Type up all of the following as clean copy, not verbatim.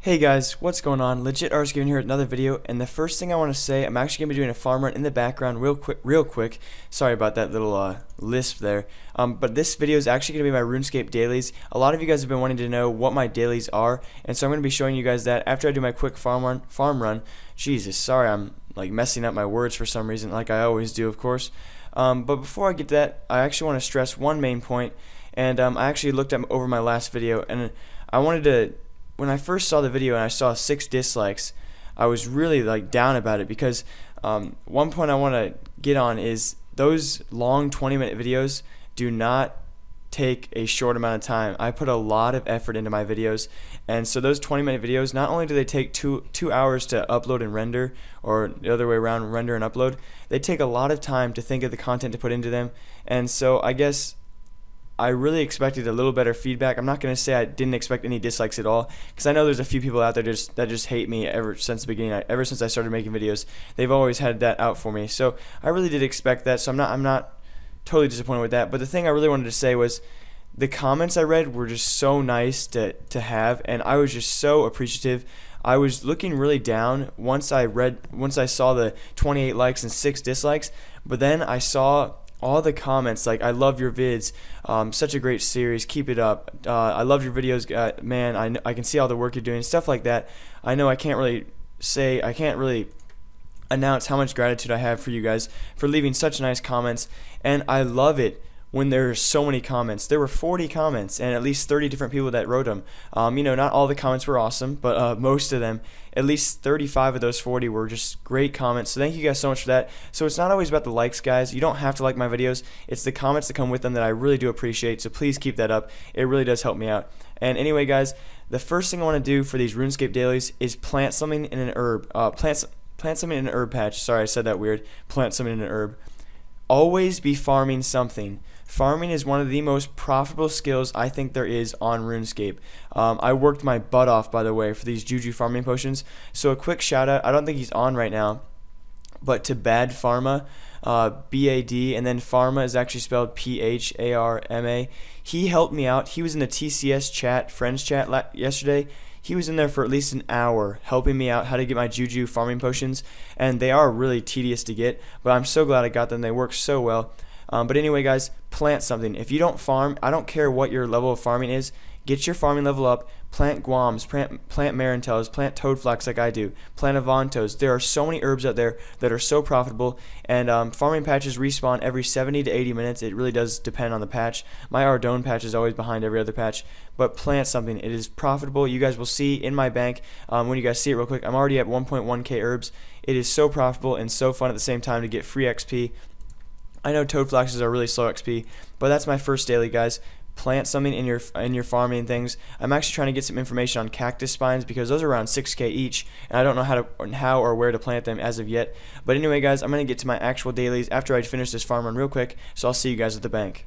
Hey guys, what's going on? Legit Arts giving here with another video, and the first thing I want to say, I'm actually going to be doing a farm run in the background real quick. Sorry about that little lisp there. But this video is actually going to be my Runescape dailies. A lot of you guys have been wanting to know what my dailies are, and so I'm going to be showing you guys that after I do my quick farm run. Jesus, sorry, I'm like messing up my words for some reason, like I always do, of course. But before I get to that, I actually want to stress one main point, and I actually looked over my last video, and I wanted to. When I first saw the video and I saw 6 dislikes, I was really like down about it because one point I want to get on is those long 20-minute videos do not take a short amount of time. I put a lot of effort into my videos, and so those 20-minute videos, not only do they take two hours to upload and render, or the other way around, render and upload, they take a lot of time to think of the content to put into them. And so I guess I really expected a little better feedback. I'm not going to say I didn't expect any dislikes at all, because I know there's a few people out there that just hate me ever since the beginning. Ever since I started making videos, they've always had that out for me. So I really did expect that. So I'm not totally disappointed with that. But the thing I really wanted to say was the comments I read were just so nice to have, and I was just so appreciative. I was looking really down once I saw the 28 likes and 6 dislikes, but then I saw all the comments like, "I love your vids, such a great series, keep it up, I love your videos, man, I can see all the work you're doing," stuff like that. I know I can't really announce how much gratitude I have for you guys for leaving such nice comments, and I love it when there's so many comments. There were 40 comments and at least 30 different people that wrote them. You know, not all the comments were awesome, but most of them, at least 35 of those 40 were just great comments. So thank you guys so much for that. So it's not always about the likes, guys. You don't have to like my videos. It's the comments that come with them that I really do appreciate. So please keep that up. It really does help me out. And anyway, guys, the first thing I want to do for these RuneScape dailies is plant something in an herb. Plant something in an herb patch. Sorry, I said that weird. Plant something in an herb. Always be farming something. Farming is one of the most profitable skills I think there is on RuneScape. I worked my butt off, by the way, for these Juju farming potions. So a quick shout out, I don't think he's on right now, but to Bad Pharma, B-A-D, and then Pharma is actually spelled P-H-A-R-M-A. He helped me out. He was in the TCS chat, friends chat yesterday. He was in there for at least an hour helping me out how to get my Juju farming potions, and they are really tedious to get, but I'm so glad I got them. They work so well. But anyway, guys, plant something. If you don't farm, I don't care what your level of farming is, get your farming level up, plant guams, plant marintels, plant toadflax like I do, plant avantos. There are so many herbs out there that are so profitable, and farming patches respawn every 70 to 80 minutes. It really does depend on the patch. My Ardone patch is always behind every other patch, but plant something. It is profitable. You guys will see in my bank, when you guys see it real quick, I'm already at 1.1k herbs. It is so profitable and so fun at the same time to get free XP. I know toadflaxes are really slow XP, but that's my first daily, guys. Plant something in your farming things. I'm actually trying to get some information on cactus spines because those are around 6k each, and I don't know how or where to plant them as of yet. But anyway, guys, I'm gonna get to my actual dailies after I finish this farm run real quick. So I'll see you guys at the bank.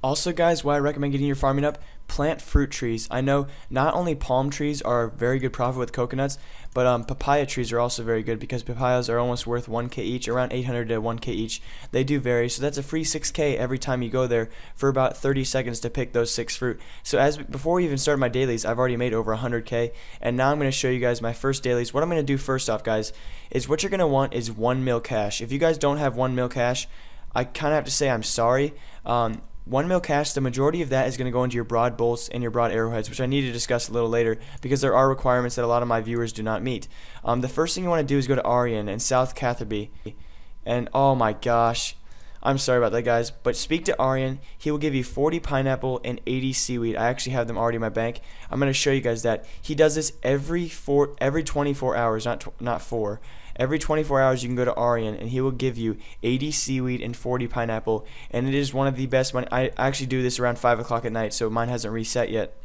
Also, guys, why I recommend getting your farming up, plant fruit trees. I know not only palm trees are very good profit with coconuts, but papaya trees are also very good because papayas are almost worth 1k each, around 800 to 1k each. They do vary, so that's a free 6k every time you go there for about 30 seconds to pick those 6 fruit. So before we even started my dailies, I've already made over 100k, and now I'm going to show you guys my first dailies. What I'm going to do first off, guys, is what you're going to want is 1 mil cash. If you guys don't have 1 mil cash, I kind of have to say I'm sorry. 1 mil cash, the majority of that is going to go into your broad bolts and your broad arrowheads, which I need to discuss a little later because there are requirements that a lot of my viewers do not meet. The first thing you want to do is go to Arian in South Catherby, and oh my gosh, I'm sorry about that, guys, but speak to Arian. He will give you 40 pineapple and 80 seaweed. I actually have them already in my bank. I'm going to show you guys that. He does this every 24 hours, not 4. Every 24 hours you can go to Arian and he will give you 80 seaweed and 40 pineapple, and it is one of the best money. I actually do this around 5 o'clock at night, so mine hasn't reset yet.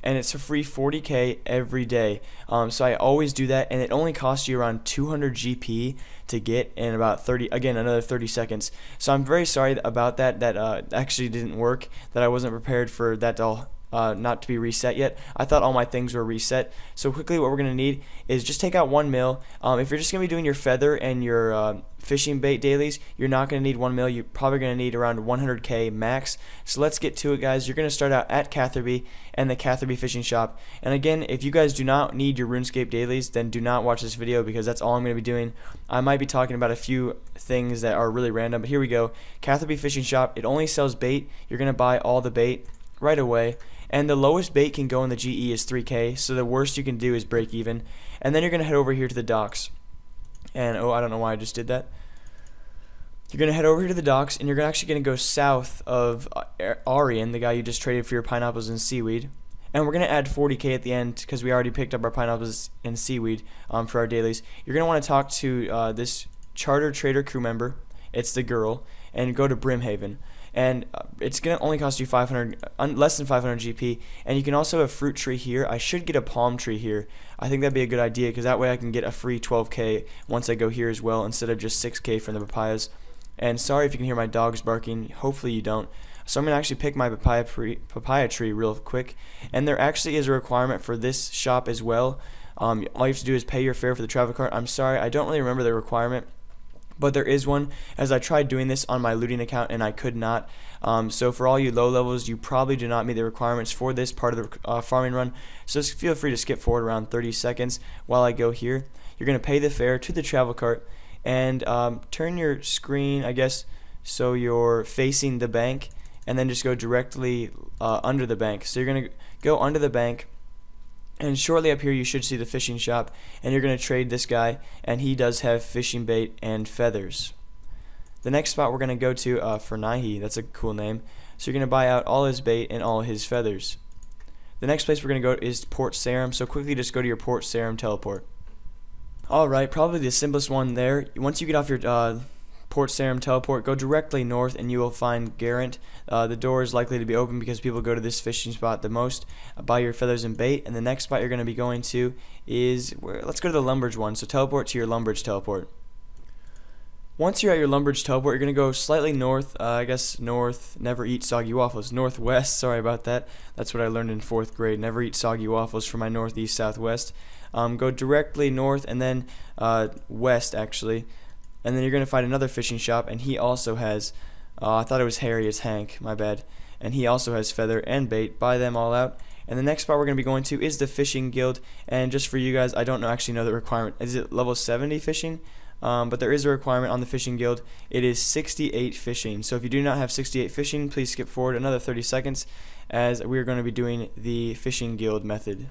And it's a free 40k every day. So I always do that, and it only costs you around 200 GP to get in about another 30 seconds. So I'm very sorry about that. That actually didn't work. That I wasn't prepared for that to all not to be reset yet. I thought all my things were reset. So quickly what we're going to need is just take out 1 mil. If you're just going to be doing your feather and your fishing bait dailies, you're not going to need 1 mil. You're probably going to need around 100k max. So let's get to it, guys. You're going to start out at Catherby and the Catherby fishing shop. And again, if you guys do not need your Runescape dailies, then do not watch this video because that's all I'm going to be doing. I might be talking about a few things that are really random, but here we go. Catherby fishing shop, it only sells bait. You're going to buy all the bait right away. And the lowest bait can go in the GE is 3k, so the worst you can do is break even. And then you're going to head over here to the docks. And oh, I don't know why I just did that. You're going to head over here to the docks, and you're actually going to go south of Arian, the guy you just traded for your pineapples and seaweed. And we're going to add 40k at the end because we already picked up our pineapples and seaweed for our dailies. You're going to want to talk to this charter trader crew member. It's the girl. And go to Brimhaven. And it's going to only cost you less than 500 GP. And you can also have a fruit tree here. I should get a palm tree here. I think that'd be a good idea because that way I can get a free 12k once I go here as well instead of just 6k from the papayas. And sorry if you can hear my dogs barking. Hopefully you don't. So I'm going to actually pick my papaya tree real quick. And there actually is a requirement for this shop as well. All you have to do is pay your fare for the travel cart. I'm sorry, I don't really remember the requirement. But there is one, as I tried doing this on my looting account and I could not. So for all you low levels, you probably do not meet the requirements for this part of the farming run. So feel free to skip forward around 30 seconds while I go here. You're going to pay the fare to the travel cart and turn your screen, I guess, so you're facing the bank, and then just go directly under the bank. So you're going to go under the bank. And shortly up here you should see the fishing shop, and you're going to trade this guy, and he does have fishing bait and feathers. The next spot we're going to go to for Nahi, that's a cool name. So you're going to buy out all his bait and all his feathers. The next place we're going to go is Port Sarim, so quickly just go to your Port Sarim teleport. Alright, probably the simplest one there. Once you get off your Port Sarim teleport, go directly north and you will find Garant. The door is likely to be open because people go to this fishing spot the most. Buy your feathers and bait, and the next spot you're going to be going to is let's go to the Lumbridge one. So teleport to your Lumbridge teleport. Once you're at your Lumbridge teleport, you're going to go slightly north, I guess north, never eat soggy waffles, northwest, sorry about that. That's what I learned in 4th grade, never eat soggy waffles for my northeast, southwest. Go directly north and then west actually. And then you're going to find another fishing shop, and he also has, I thought it was Harry, it's Hank, my bad. And he also has feather and bait. Buy them all out. And the next spot we're going to be going to is the Fishing Guild. And just for you guys, I don't actually know the requirement. Is it level 70 fishing? But there is a requirement on the Fishing Guild. It is 68 fishing. So if you do not have 68 fishing, please skip forward another 30 seconds as we are going to be doing the Fishing Guild method.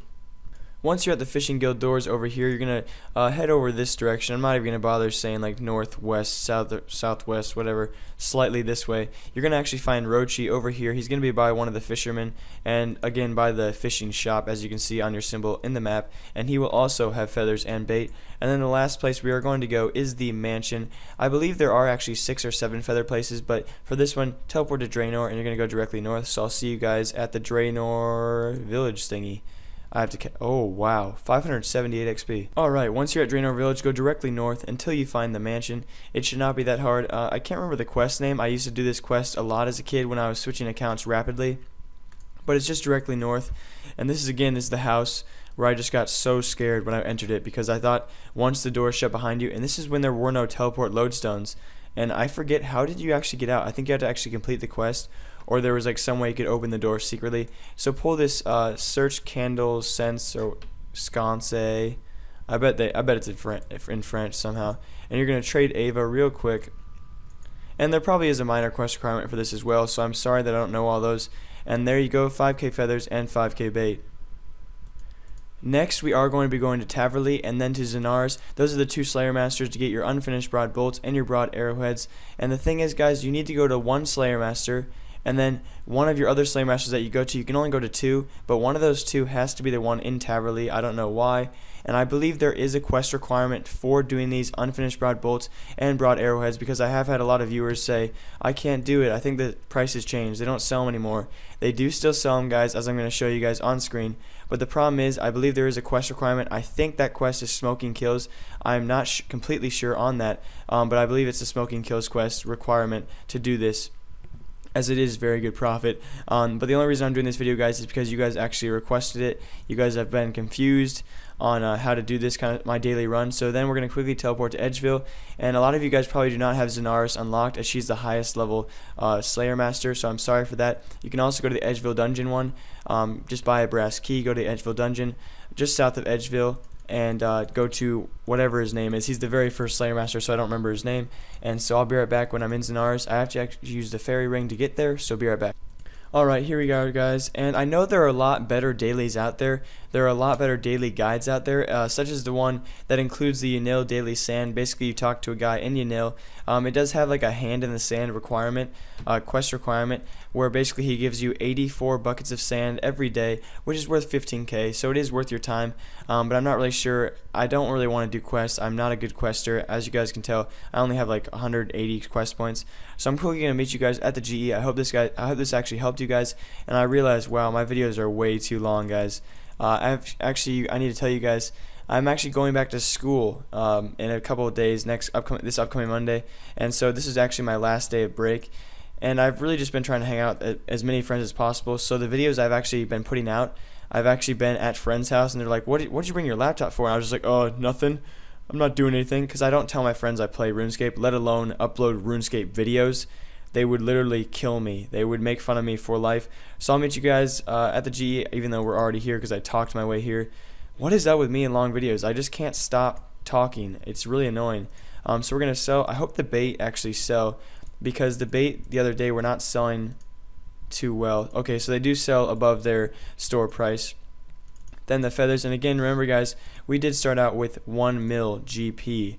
Once you're at the Fishing Guild doors over here, you're going to head over this direction. I'm not even going to bother saying like northwest, southwest, whatever, slightly this way. You're going to actually find Rochi over here. He's going to be by one of the fishermen, and again by the fishing shop, as you can see on your symbol in the map, and he will also have feathers and bait. And then the last place we are going to go is the mansion. I believe there are actually 6 or 7 feather places, but for this one, teleport to Draenor, and you're going to go directly north. So I'll see you guys at the Draenor village thingy. I have to, oh wow, 578 XP. Alright, once you're at Draenor Village, go directly north until you find the mansion. It should not be that hard. I can't remember the quest name. I used to do this quest a lot as a kid when I was switching accounts rapidly. But it's just directly north. And this is, again, is the house where I just got so scared when I entered it because I thought once the door shut behind you, and this is when there were no teleport lodestones. And I forget, how did you actually get out? I think you had to actually complete the quest, or there was like some way you could open the door secretly. So pull this search candle sense or sconce. I bet it's in French somehow. And you're gonna trade Ava real quick. And there probably is a minor quest requirement for this as well, so I'm sorry that I don't know all those. And there you go, 5k feathers and 5k bait. Next, we are going to be going to Taverley and then to Zanar's. Those are the 2 Slayer Masters to get your unfinished broad bolts and your broad arrowheads. And the thing is, guys, you need to go to 1 Slayer Master, and then one of your other Slayer Masters that you go to, you can only go to 2, but one of those 2 has to be the one in Taverley. I don't know why. And I believe there is a quest requirement for doing these unfinished broad bolts and broad arrowheads, because I have had a lot of viewers say, I can't do it, I think the price has changed, they don't sell them anymore. They do still sell them, guys, as I'm going to show you guys on screen. But the problem is, I believe there is a quest requirement. I think that quest is Smoking Kills. I'm not completely sure on that, but I believe it's a Smoking Kills quest requirement to do this. as it is very good profit. But the only reason I'm doing this video, guys, is because you guys actually requested it. You guys have been confused on how to do this kind of my daily run. So then we're going to quickly teleport to Edgeville, and a lot of you guys probably do not have Zenaris unlocked, as she's the highest level Slayer Master, so I'm sorry for that. You can also go to the Edgeville dungeon one. Just buy a brass key, go to the Edgeville dungeon just south of Edgeville, and go to whatever his name is. He's the very first Slayer Master, so I don't remember his name. And so I'll be right back when I'm in Zenaris. I have to actually use the fairy ring to get there, so be right back. Alright, here we go, guys, and I know there are a lot better dailies out there. There are a lot better daily guides out there, such as the one that includes the Yanil Daily Sand. Basically, you talk to a guy in Yanil. It does have like a hand in the sand requirement, quest requirement, where basically he gives you 84 buckets of sand every day, which is worth 15k, so it is worth your time. But I'm not really sure. I don't really want to do quests. I'm not a good quester, as you guys can tell. I only have like 180 quest points, so I'm quickly gonna meet you guys at the GE. I hope this actually helped you guys, and I realized, wow, my videos are way too long, guys. I need to tell you guys, I'm actually going back to school in a couple of days, this upcoming Monday, and so this is actually my last day of break, and I've really just been trying to hang out with as many friends as possible. So the videos I've actually been putting out, I've actually been at friends' house, and they're like, what did you bring your laptop for? And I was just like, oh, nothing. I'm not doing anything, because I don't tell my friends I play RuneScape, let alone upload RuneScape videos. They would literally kill me. They would make fun of me for life. So I'll meet you guys at the GE, even though we're already here, because I talked my way here. What is that with me in long videos? I just can't stop talking. It's really annoying. So we're going to sell. I hope the bait actually sell, because the bait the other day were not selling too well. Okay, so they do sell above their store price. Then the feathers. And again, remember, guys, we did start out with 1 mil GP.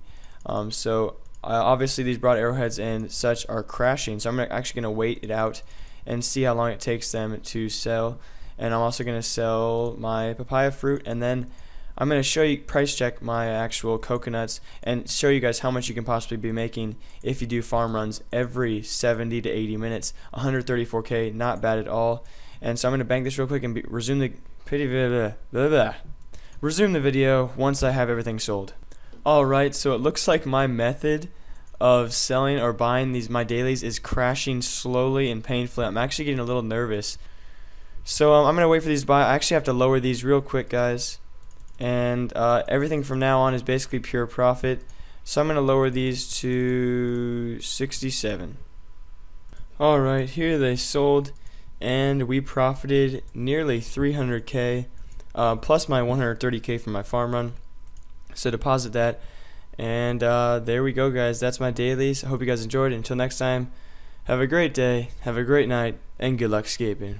Obviously, these broad arrowheads and such are crashing, so I'm actually going to wait it out and see how long it takes them to sell. And I'm also going to sell my papaya fruit, and then I'm going to show you, price check my actual coconuts, and show you guys how much you can possibly be making if you do farm runs every 70 to 80 minutes. 134k, not bad at all. And so I'm going to bank this real quick and resume the video once I have everything sold. Alright, so it looks like my method of selling or buying my dailies is crashing slowly and painfully. I'm actually getting a little nervous. So I'm going to wait for these to buy. I actually have to lower these real quick, guys. And everything from now on is basically pure profit. So I'm going to lower these to 67. Alright, here they sold. And we profited nearly 300k. Plus my 130k from my farm run. So deposit that, and there we go, guys. That's my dailies. I hope you guys enjoyed it. Until next time, have a great day, have a great night, and good luck scaping.